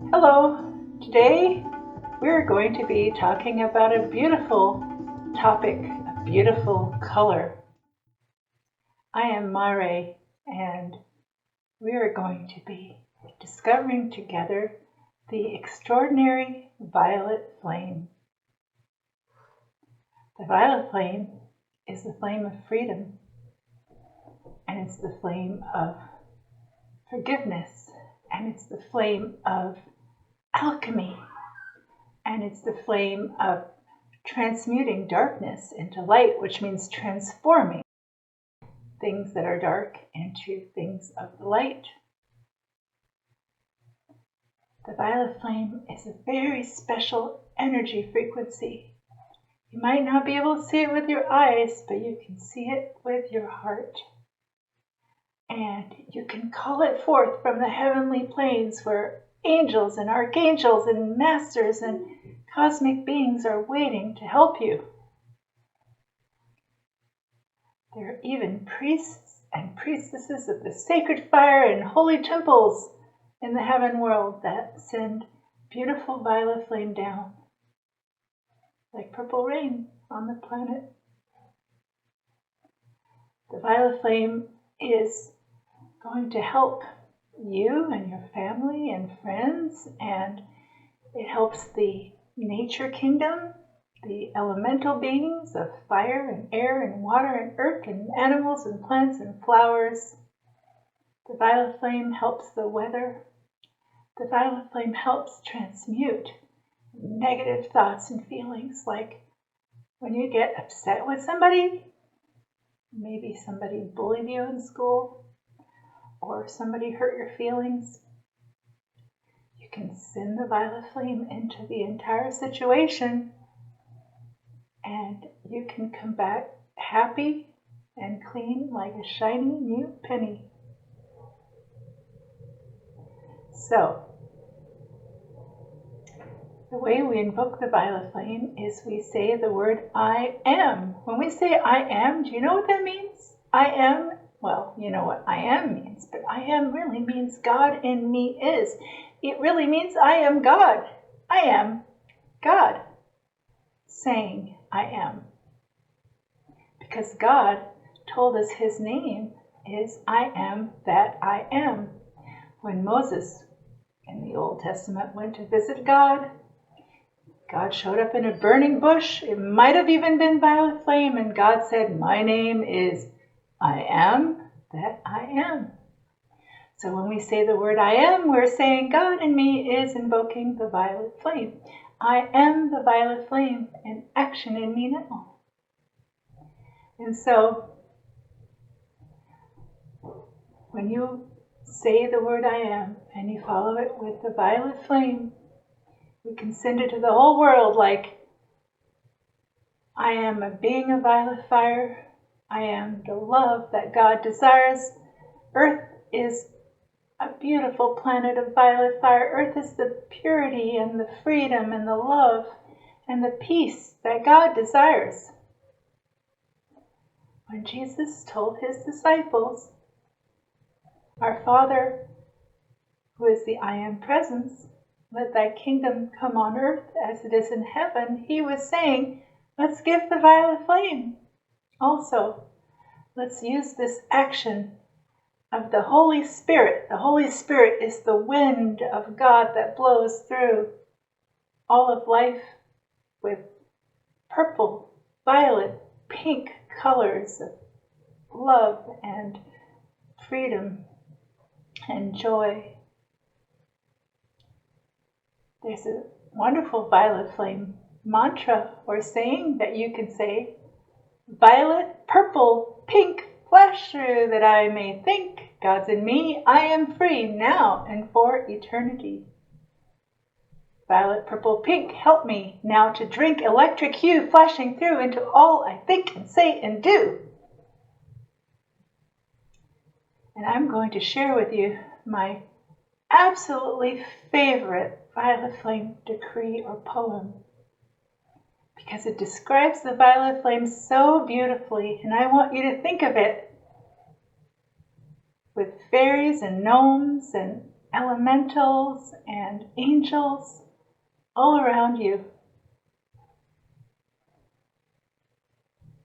Hello! Today we're going to be talking about a beautiful topic, a beautiful color. I am Mare, and we are going to be discovering together the extraordinary violet flame. The violet flame is the flame of freedom, and it's the flame of forgiveness, and it's the flame of alchemy, and it's the flame of transmuting darkness into light, which means transforming things that are dark into things of the light. The violet flame is a very special energy frequency. You might not be able to see it with your eyes, but you can see it with your heart. And you can call it forth from the heavenly planes where angels and archangels and masters and cosmic beings are waiting to help you. There are even priests and priestesses of the sacred fire and holy temples in the heaven world that send beautiful violet flame down, like purple rain on the planet. The violet flame is going to help you and your family and friends, and it helps the nature kingdom, the elemental beings of fire and air and water and earth and animals and plants and flowers. The violet flame helps the weather. The violet flame helps transmute negative thoughts and feelings, like when you get upset with somebody, maybe somebody bullied you in school, or somebody hurt your feelings. You can send the violet flame into the entire situation, and you can come back happy and clean like a shiny new penny. So, the way we invoke the violet flame is we say the word I am. When we say I am, do you know what that means? I am, well, you know what I am means, but I am really means God in me is. It really means I am God. I am God saying I am. Because God told us his name is I am that I am. When Moses in the Old Testament went to visit God, God showed up in a burning bush. It might have even been violet flame, and God said, my name is I am that I am. So when we say the word I am, we're saying God in me is invoking the violet flame. I am the violet flame in action in me now. And so when you say the word I am and you follow it with the violet flame, we can send it to the whole world like, I am a being of violet fire. I am the love that God desires. Earth is a beautiful planet of violet fire. Earth is the purity and the freedom and the love and the peace that God desires. When Jesus told his disciples, our Father, who is the I am presence, let thy kingdom come on earth as it is in heaven, he was saying, let's give the violet flame. Also, let's use this action of the Holy Spirit. The Holy Spirit is the wind of God that blows through all of life with purple, violet, pink colors of love and freedom and joy. There's a wonderful violet flame mantra or saying that you can say, violet, purple, pink, flash through that I may think. God's in me, I am free now and for eternity. Violet, purple, pink, help me now to drink electric hue flashing through into all I think and say and do. And I'm going to share with you my absolutely favorite violet flame decree or poem, because it describes the violet flame so beautifully, and I want you to think of it with fairies and gnomes and elementals and angels all around you.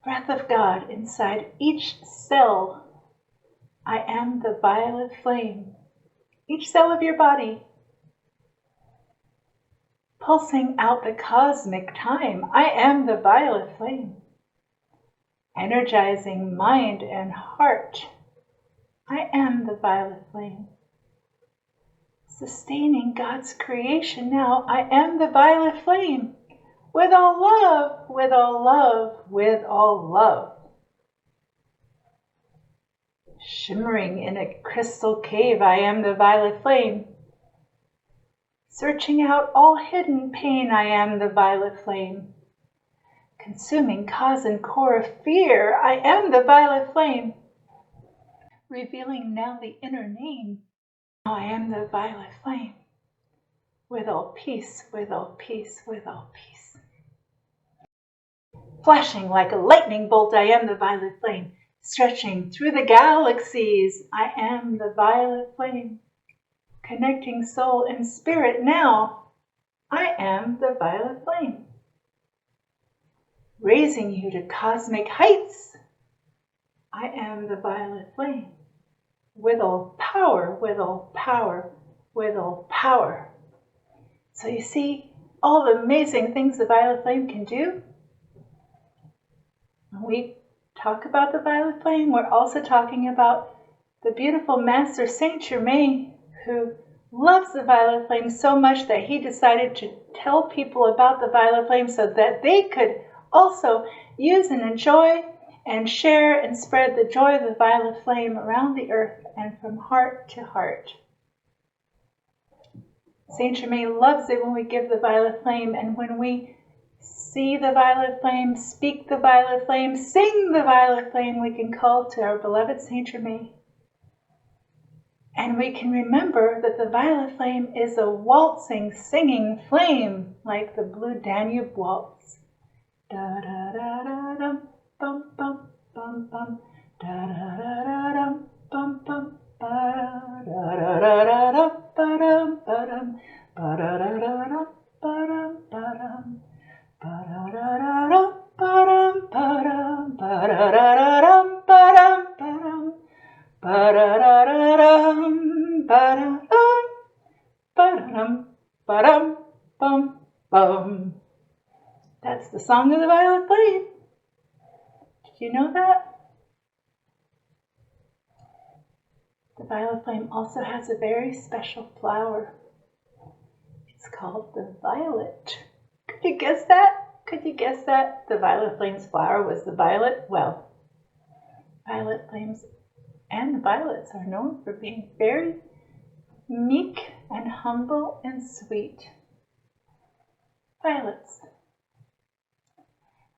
Breath of God inside each cell. I am the violet flame. Each cell of your body. Pulsing out the cosmic time. I am the violet flame. Energizing mind and heart. I am the violet flame. Sustaining God's creation now. I am the violet flame. With all love, with all love, with all love. Shimmering in a crystal cave, I am the violet flame. Searching out all hidden pain, I am the violet flame. Consuming cause and core of fear, I am the violet flame. Revealing now the inner name, I am the violet flame. With all peace, with all peace, with all peace. Flashing like a lightning bolt, I am the violet flame. Stretching through the galaxies, I am the violet flame. Connecting soul and spirit now, I am the violet flame. Raising you to cosmic heights, I am the violet flame. With all power, with all power, with all power. So you see all the amazing things the violet flame can do? When we talk about the violet flame, we're also talking about the beautiful Master Saint Germain, who loves the violet flame so much that he decided to tell people about the violet flame so that they could also use and enjoy and share and spread the joy of the violet flame around the earth and from heart to heart. Saint Germain loves it when we give the violet flame, and when we see the violet flame, speak the violet flame, sing the violet flame, we can call to our beloved Saint Germain. And we can remember that the violet flame is a waltzing, singing flame, like the Blue Danube Waltz. Da da da da dum bum bum bum bum, da da da da dum bum bum, ba da da da da dum ba dum ba dum, ba da da da dum ba dum ba dum, ba da da da dum ba dum ba dum, ba da da da dum ba dum ba dum, ba da da da dum ba dum ba dum ba dum bum bum. That's the song of the violet flame. Did you know that? The violet flame also has a very special flower. It's called the violet. Could you guess that? Could you guess that the violet flame's flower was the violet? Well, violet flames and the violets are known for being very meek and humble and sweet. Violets.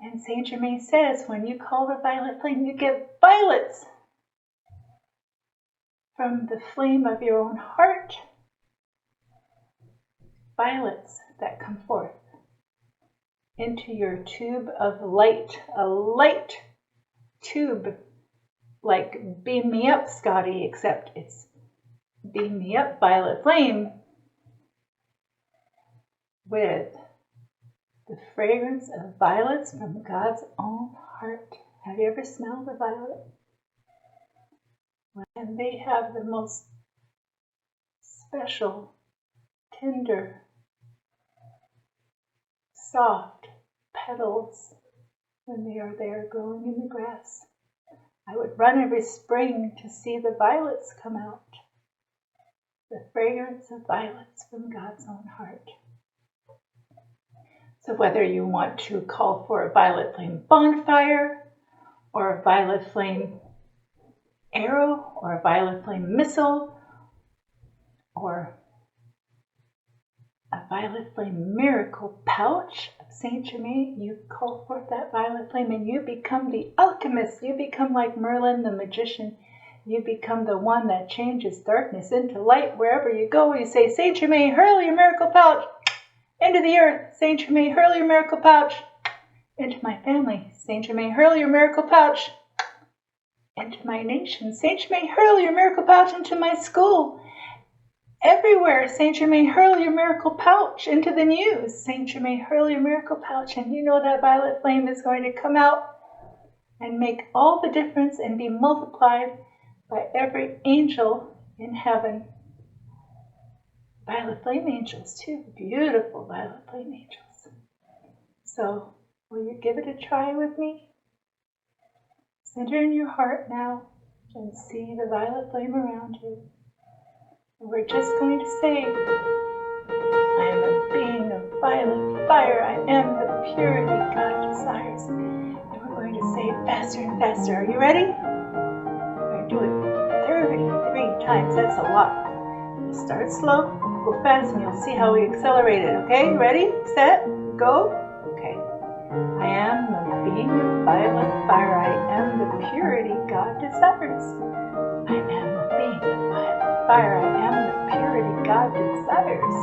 And Saint Germain says, when you call the violet flame, you get violets from the flame of your own heart. Violets that come forth into your tube of light, a light tube, like Beam Me Up, Scotty, except it's Beam Me Up violet flame with the fragrance of violets from God's own heart. Have you ever smelled a violet? And they have the most special, tender, soft petals when they are there growing in the grass. I would run every spring to see the violets come out. The fragrance of violets from God's own heart. So whether you want to call for a violet flame bonfire, or a violet flame arrow, or a violet flame missile, or a violet flame miracle pouch of Saint Germain, you call forth that violet flame and you become the alchemist. You become like Merlin the magician. You become the one that changes darkness into light wherever you go. You say, Saint Germain, hurl your miracle pouch into the earth. Saint Germain, hurl your miracle pouch into my family. Saint Germain, hurl your miracle pouch into my nation. Saint Germain, hurl your miracle pouch into my school. everywhere. Saint Germain, hurl your miracle pouch into the news. Saint Germain, hurl your miracle pouch, and you know that violet flame is going to come out and make all the difference and be multiplied by every angel in heaven. Violet flame angels too, beautiful violet flame angels. So, will you give it a try with me? Center in your heart now and see the violet flame around you. And we're just going to say, I am a being of violet fire. I am the purity God desires. And we're going to say it faster and faster. Are you ready? We're going to do it 33 times. That's a lot. We'll start slow, go fast, and you'll see how we accelerate it. Okay? Ready? Set? Go? Okay. I am a being of violet fire. I am the purity God desires. I am a being of violet fire. I am the purity God desires.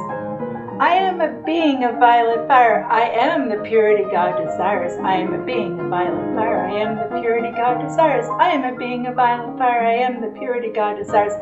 I am a being of violet fire. I am the purity God desires. I am a being of violet fire. I am the purity God desires. I am a being of violet fire. I am the purity God desires.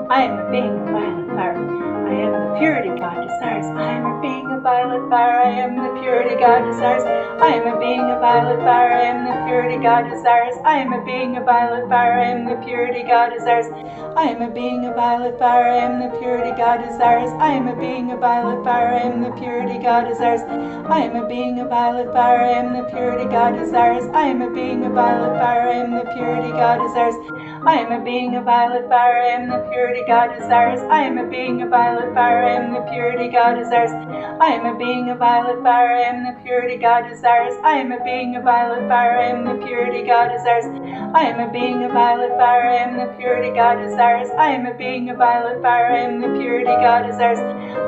I am a being of violet fire. I am the purity God desires. I am a being of violet fire. I am the purity God desires. I am a being of violet fire. I am the purity God desires. I am a being of violet fire. I am the purity God desires. I am a being of violet fire. I am the purity God desires. I am a being of violet fire. I am the purity God desires. I am a being of violet fire. I am the purity God desires. I am a being of violet fire. I am the purity God desires. I am a being of violet fire. I am the purity God desires. I am a being of violet fire. I am the purity God desires. I am a being of violet fire. I am the purity God desires. I am a being of violet fire. I am the purity God desires. I am a being of violet fire. I am the purity God desires. I am a being of violet fire. I am the purity God desires.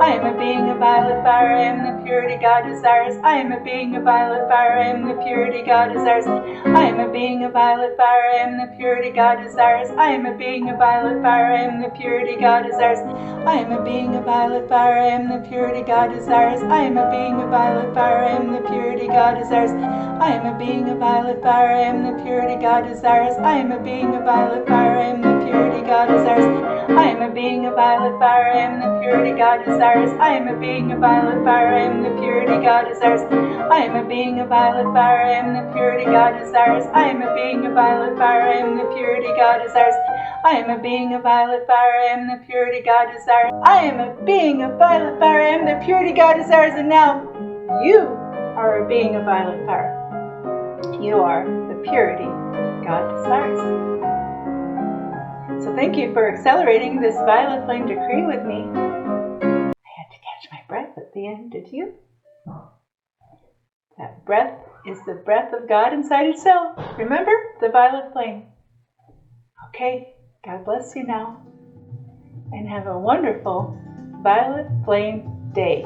I am a being of violet fire. I am the purity God desires. I am a being of violet fire. I am the purity God desires. I am a being of violet fire. I am the purity God desires. I am a being of violet fire. I am the purity God desires. I am a being of violet fire. I am the purity God desires. I am a being of violet fire. I am the purity God desires. I am a being of violet fire. I am the purity God desires. I am a being of violet fire. I am the purity God desires. I am a being of violet fire. I am the purity God desires. I am a being of violet fire. I am the purity God desires. I am a being of violet fire. I am the purity God desires. I am a being of violet fire. I am the purity God desires. I am a being of violet fire. I am the purity God desires. I am a being of violet fire. I am the purity God desires. And now you are a being of violet fire. You are the purity God desires. So thank you for accelerating this violet flame decree with me. I had to catch my breath at the end, did you? That breath is the breath of God inside itself. Remember? The violet flame. Okay, God bless you now. And have a wonderful violet flame day.